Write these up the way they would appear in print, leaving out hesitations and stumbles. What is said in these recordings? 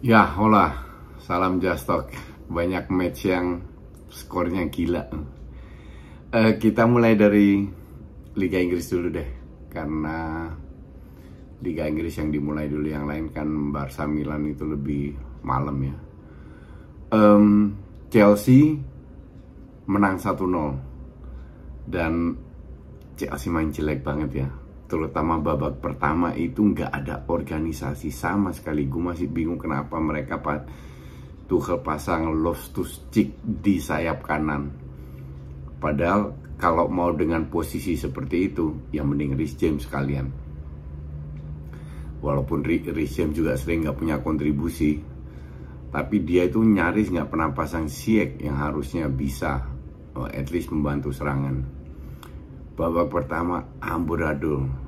Ya, hola, salam Jastok. Banyak match yang skornya gila. Kita mulai dari Liga Inggris dulu deh, karena Liga Inggris yang dimulai dulu, yang lain kan Barca Milan itu lebih malam ya. Chelsea menang 1-0 dan Chelsea main jelek banget ya. Terutama babak pertama itu nggak ada organisasi sama sekali. Gue masih bingung kenapa mereka Tuchel pasang Loftus-Cheek di sayap kanan. Padahal kalau mau dengan posisi seperti itu, ya mending Reece James sekalian. Walaupun Reece James juga sering nggak punya kontribusi, tapi dia itu nyaris nggak pernah pasang Ziyech yang harusnya bisa at least membantu serangan. Babak pertama amburadul.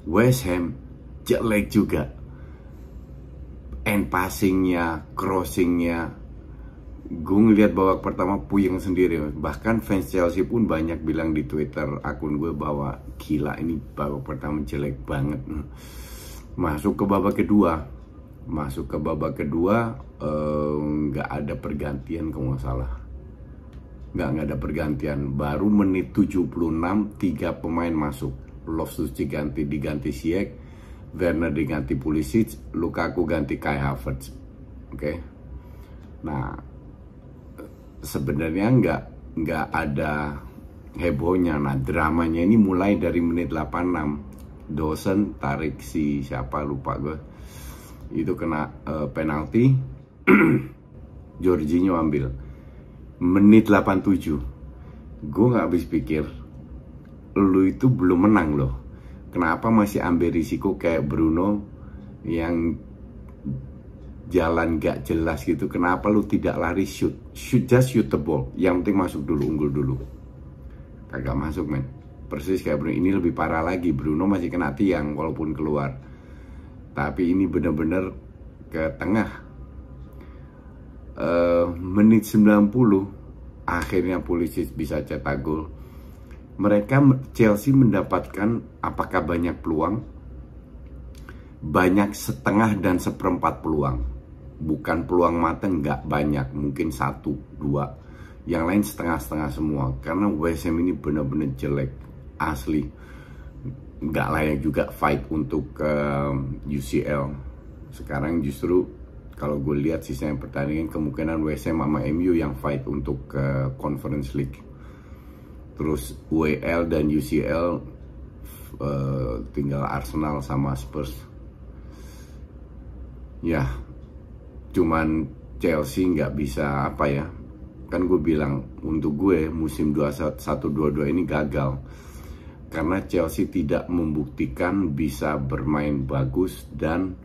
West Ham jelek juga. End passingnya, crossingnya, gue ngeliat babak pertama puyeng sendiri. Bahkan fans Chelsea pun banyak bilang di Twitter akun gue bahwa gila, ini babak pertama jelek banget. Masuk ke babak kedua nggak ada pergantian kalau nggak salah. Nggak ada pergantian. Baru menit 76 3 pemain masuk. Loftus-Cheek diganti Ziyech, Werner diganti Pulisic, Lukaku ganti Kai Havertz. Oke. Nah, sebenarnya nggak ada hebohnya. Nah, dramanya ini mulai dari menit 86. Dawson tarik siapa lupa gue. Itu kena penalti. Jorginho ambil. Menit 87. Gue nggak habis pikir, lu itu belum menang loh. Kenapa masih ambil risiko kayak Bruno yang jalan gak jelas gitu? Kenapa lu tidak lari shoot just shoot the ball, yang penting masuk dulu, unggul dulu. Kagak masuk men. Persis kayak Bruno. Ini lebih parah lagi, Bruno masih kena tiang walaupun keluar, tapi ini bener-bener ke tengah. Menit 90 akhirnya Pulisic bisa cetak gol. Chelsea mendapatkan apakah banyak peluang? Banyak setengah dan seperempat peluang. Bukan peluang matang, nggak banyak, mungkin 1-2. Yang lain setengah-setengah semua. Karena West Ham ini benar-benar jelek, asli. Nggak layak juga fight untuk UCL. Sekarang justru kalau gue lihat sisanya pertandingan, kemungkinan West Ham sama MU yang fight untuk Conference League. Terus UEL dan UCL tinggal Arsenal sama Spurs. Ya, cuman Chelsea nggak bisa apa ya. Kan gue bilang untuk gue musim 21-22 ini gagal. Karena Chelsea tidak membuktikan bisa bermain bagus dan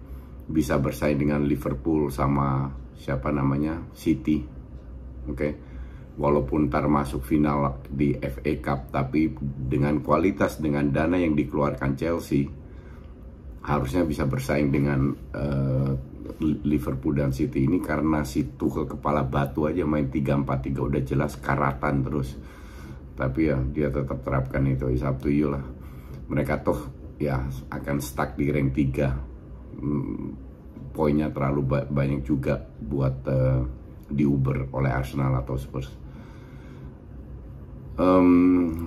bisa bersaing dengan Liverpool sama siapa namanya, City. Oke. Walaupun ntar masuk final di FA Cup, tapi dengan kualitas, dengan dana yang dikeluarkan Chelsea, harusnya bisa bersaing dengan Liverpool dan City ini. Karena si Tuchel kepala batu aja main 3-4-3 udah jelas karatan terus. Tapi ya dia tetap terapkan itu, is up to you lah. Mereka toh ya akan stuck di rank 3. Poinnya terlalu banyak juga buat diuber oleh Arsenal atau Spurs.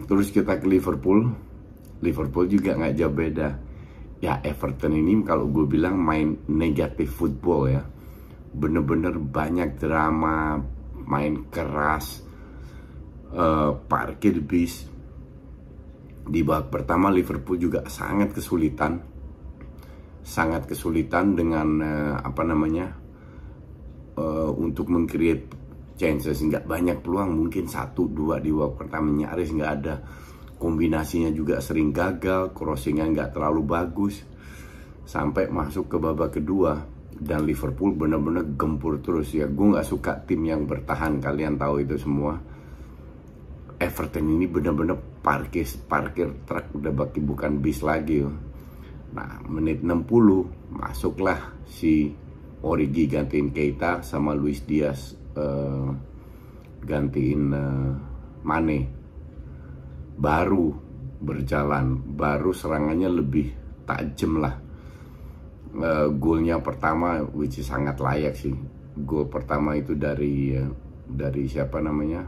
Terus kita ke Liverpool juga nggak jauh beda ya. Everton ini kalau gue bilang main negatif football ya, bener-bener banyak drama, main keras, parkir bis. Di babak pertama Liverpool juga sangat kesulitan dengan untuk meng-create chances. Nggak banyak peluang, mungkin 1-2 di babak pertama, nyaris nggak ada. Kombinasinya juga sering gagal, crossingnya nggak terlalu bagus. Sampai masuk ke babak kedua dan Liverpool benar-benar gempur terus ya. Gue nggak suka tim yang bertahan, kalian tahu itu semua. Everton ini benar-benar parkir truk, udah bukan bis lagi. Nah, menit 60 masuklah si Origi gantiin Keita sama Luis Diaz gantiin Mane. Baru berjalan, baru serangannya lebih tajam lah. Golnya pertama, which is sangat layak sih. Gol pertama itu dari siapa namanya,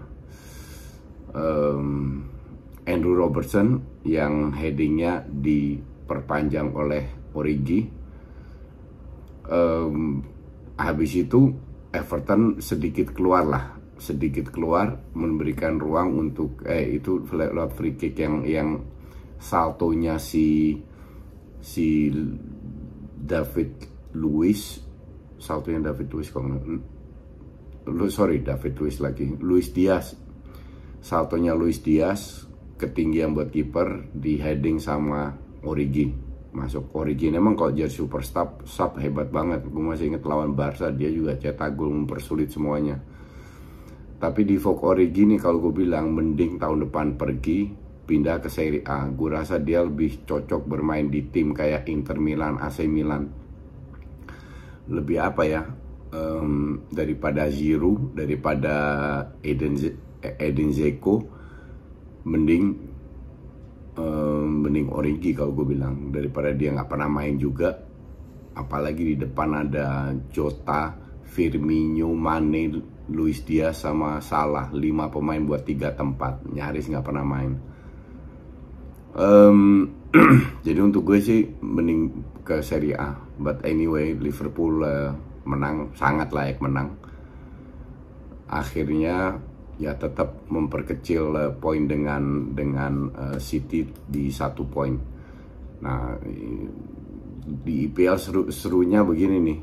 Andrew Robertson, yang headingnya diperpanjang oleh Origi. Habis itu Everton sedikit keluar, memberikan ruang untuk itu lewat free kick yang saltonya si David Luiz Luis Diaz, saltonya Luis Diaz, ketinggian buat kiper, di heading sama Origi, masuk. Origi emang kalau jadi super sub hebat banget. Gue masih inget lawan Barca, dia juga cetak gol, mempersulit semuanya. Tapi di Vogue Origi nih, kalau gue bilang mending tahun depan pergi, pindah ke Serie A. Gue rasa dia lebih cocok bermain di tim kayak Inter Milan, AC Milan. Lebih apa ya, daripada Giroud, daripada Edin Dzeko, mending Origi kalau gue bilang, daripada dia nggak pernah main juga. Apalagi di depan ada Jota, Firmino, Mane, Luis Diaz sama Salah, 5 pemain buat 3 tempat, nyaris nggak pernah main. Jadi untuk gue sih mending ke Serie A. But anyway, Liverpool menang, sangat layak menang. Akhirnya ya tetap memperkecil poin dengan City di 1 poin. Nah, di IPL serunya begini nih.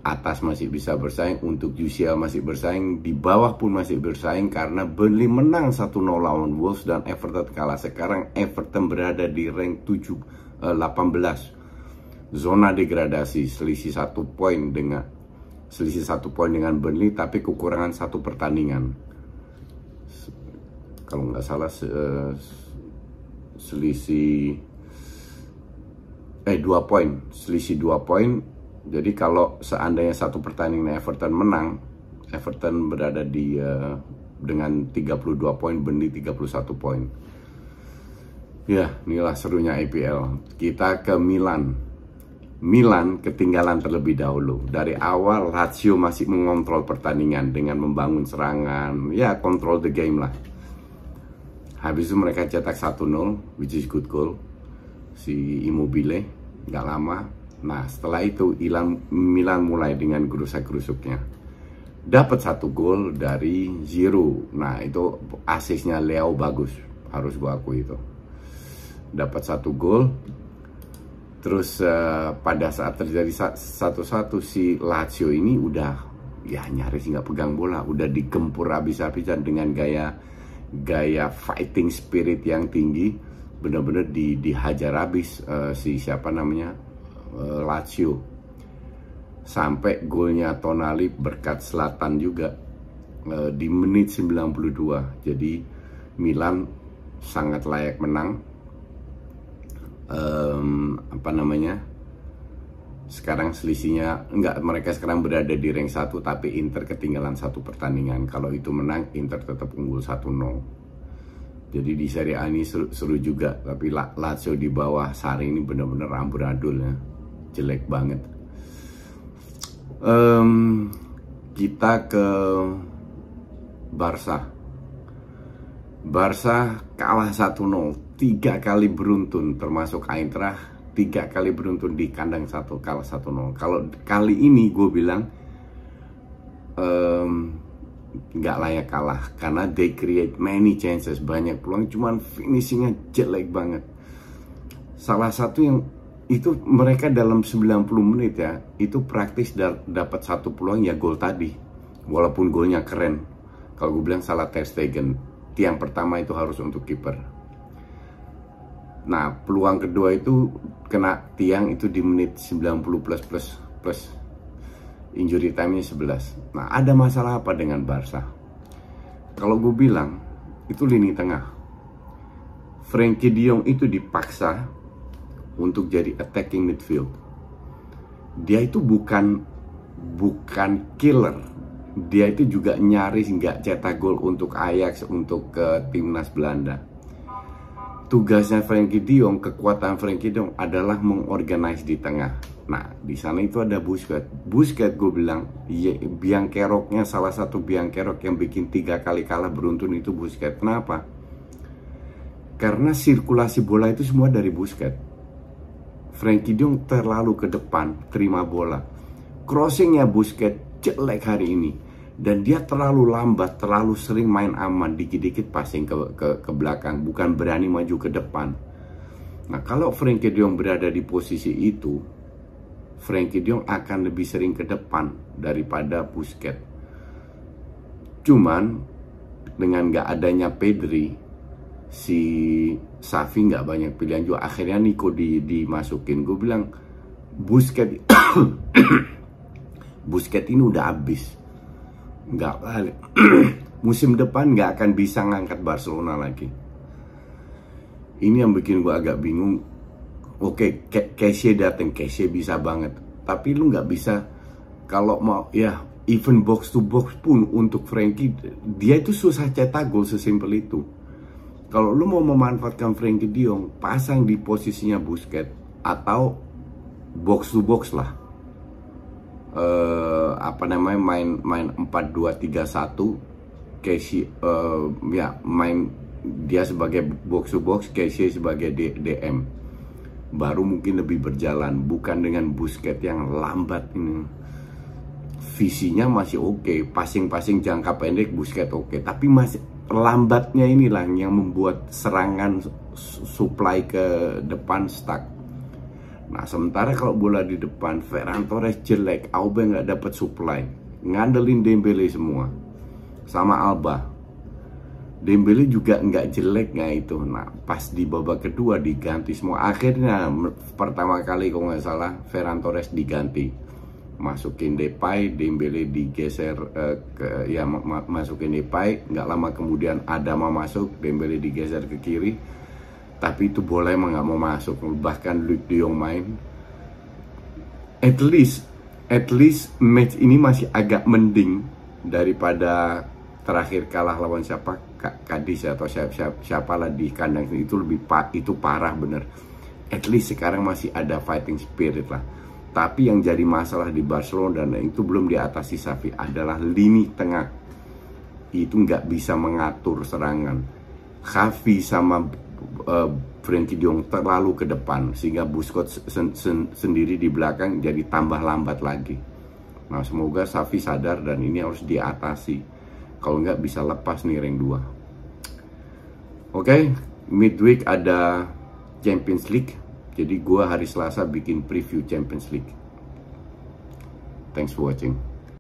Atas masih bisa bersaing, untuk UCL masih bersaing, di bawah pun masih bersaing, karena Burnley menang 1-0 lawan Wolves dan Everton kalah. Sekarang Everton berada di rank 18, zona degradasi, selisih 1 poin dengan Burnley, tapi kekurangan 1 pertandingan. Kalau nggak salah selisih 2 poin, selisih 2 poin. Jadi kalau seandainya 1 pertandingan Everton menang, Everton berada di dengan 32 poin, Burnley 31 poin. Ya, inilah serunya IPL. Kita ke Milan. Milan ketinggalan terlebih dahulu. Dari awal Lazio masih mengontrol pertandingan dengan membangun serangan, ya control the game lah. Habis itu mereka cetak 1-0, which is good goal, si Immobile, nggak lama. Nah, setelah itu Milan mulai dengan gerusak-gerusuknya. Dapat 1 gol dari Giroud. Nah, itu asisnya Leo bagus, harus gua akui itu. Dapat 1 gol. Terus pada saat terjadi 1-1, si Lazio ini udah ya nyaris nggak pegang bola, udah digempur habis-habisan dengan gaya fighting spirit yang tinggi. Benar-benar dihajar habis si siapa namanya, Lazio. Sampai golnya Tonali berkat Zlatan juga di menit 92. Jadi Milan sangat layak menang. Sekarang selisihnya mereka sekarang berada di rank 1, tapi Inter ketinggalan 1 pertandingan. Kalau itu menang, Inter tetap unggul 1-0. Jadi di Serie A ini seru juga. Tapi Lazio di bawah Sarri ini benar-benar amburadul ya, jelek banget. Kita ke Barca. Barca kalah 1-0, 3 kali beruntun, termasuk Eintracht, 3 kali beruntun di kandang kalah 1-0. Kalau kali ini gue bilang nggak layak kalah, karena they create many chances, banyak peluang, cuman finishingnya jelek banget. Salah satu yang itu mereka dalam 90 menit ya, itu praktis dapat 1 peluang ya gol tadi, walaupun golnya keren. Kalau gue bilang salah Ter Stegen, tiang pertama itu harus untuk kiper. Nah, peluang kedua itu kena tiang itu di menit 90 plus injury time-nya 11. Nah, ada masalah apa dengan Barca? Kalau gue bilang itu lini tengah. Frenkie de Jong itu dipaksa untuk jadi attacking midfield. Dia itu bukan killer. Dia itu juga nyaris nggak cetak gol untuk Ajax, untuk timnas Belanda. Tugasnya Frenkie de Jong, kekuatan Frenkie de Jong adalah mengorganize di tengah. Nah, di sana itu ada Busquets. Busquets gue bilang, ya, biang keroknya, salah satu biang kerok yang bikin 3 kali kalah beruntun itu Busquets. Kenapa? Karena sirkulasi bola itu semua dari Busquets. Frenkie de Jong terlalu ke depan terima bola. Crossingnya Busquets jelek hari ini. Dan dia terlalu lambat, terlalu sering main aman, dikit-dikit passing ke belakang, bukan berani maju ke depan. Nah, kalau Frenkie de Jong berada di posisi itu, Frenkie de Jong akan lebih sering ke depan daripada Busquets. Cuman dengan gak adanya Pedri, si Xavi gak banyak pilihan juga. Akhirnya Nico dimasukin. Gue bilang Busquets Busquets ini udah habis. Nggak musim depan nggak akan bisa ngangkat Barcelona lagi. Ini yang bikin gue agak bingung. Oke, Kessie dateng, Kessie bisa banget, tapi lu nggak bisa kalau mau ya even box to box pun untuk Frenkie, dia itu susah cetak gol, sesimpel itu. Kalau lu mau memanfaatkan Frenkie de Jong, pasang di posisinya Busquets atau box to box lah. Main 4-2-3-1, Kessie ya main dia sebagai box to box, Kessie sebagai DM, baru mungkin lebih berjalan, bukan dengan Busquets yang lambat ini. Visinya masih oke, passing jangka pendek Busquets oke, tapi masih lambatnya inilah yang membuat serangan supply ke depan stuck. Nah, sementara kalau bola di depan, Ferran Torres jelek, Aubameyang nggak dapat supply, ngandelin Dembele semua, sama Alba. Dembele juga nggak jelek nggak itu. Nah, pas di babak kedua diganti semua. Akhirnya pertama kali kalau nggak salah Ferran Torres diganti, masukin Depay, Dembele digeser masukin Depay. Nggak lama kemudian Adama masuk, Dembele digeser ke kiri. Tapi itu bola emang nggak mau masuk. Bahkan Luuk de Jong main. At least match ini masih agak mending daripada terakhir kalah lawan siapa, Cadiz atau siapa lah di kandang itu. Itu parah bener. At least sekarang masih ada fighting spirit lah. Tapi yang jadi masalah di Barcelona dan itu belum diatasi Xavi adalah lini tengah. Itu nggak bisa mengatur serangan. Xavi sama Frenkie de Jong terlalu ke depan sehingga Busquets sendiri di belakang jadi tambah lambat lagi. Nah, semoga Xavi sadar dan ini harus diatasi. Kalau nggak bisa lepas nih rank 2. Oke, midweek ada Champions League. Jadi gua hari Selasa bikin preview Champions League. Thanks for watching.